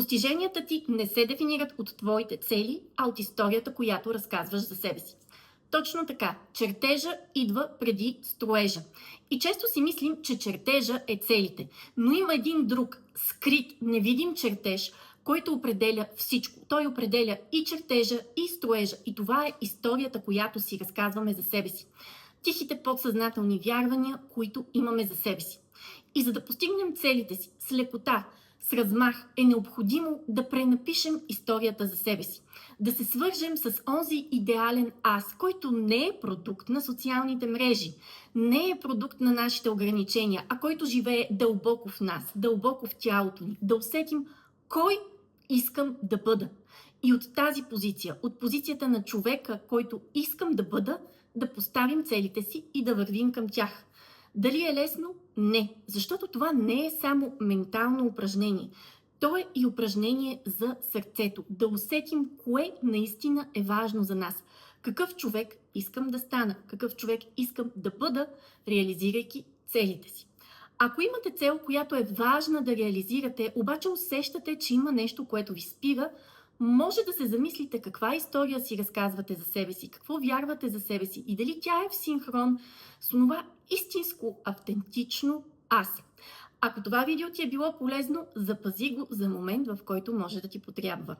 Постиженията ти не се дефинират от твоите цели, а от историята, която разказваш за себе си. Точно така, чертежа идва преди строежа. И често си мислим, че чертежа е целите. Но има един друг, скрит, невидим чертеж, който определя всичко. Той определя и чертежа, и строежа. И това е историята, която си разказваме за себе си. Тихите подсъзнателни вярвания, които имаме за себе си. И за да постигнем целите си с лекота, с размах, е необходимо да пренапишем историята за себе си. Да се свържем с онзи идеален аз, който не е продукт на социалните мрежи, не е продукт на нашите ограничения, а който живее дълбоко в нас, дълбоко в тялото ни. Да усетим кой искам да бъда. И от тази позиция, от позицията на човека, който искам да бъда, да поставим целите си и да вървим към тях. Дали е лесно? Не, защото това не е само ментално упражнение. То е и упражнение за сърцето. Да усетим кое наистина е важно за нас. Какъв човек искам да стана, какъв човек искам да бъда, реализирайки целите си. Ако имате цел, която е важна да реализирате, обаче усещате, че има нещо, което ви спира, може да се замислите каква история си разказвате за себе си, какво вярвате за себе си и дали тя е в синхрон с това истинско, автентично аз. Ако това видео ти е било полезно, запази го за момент, в който може да ти потрябва.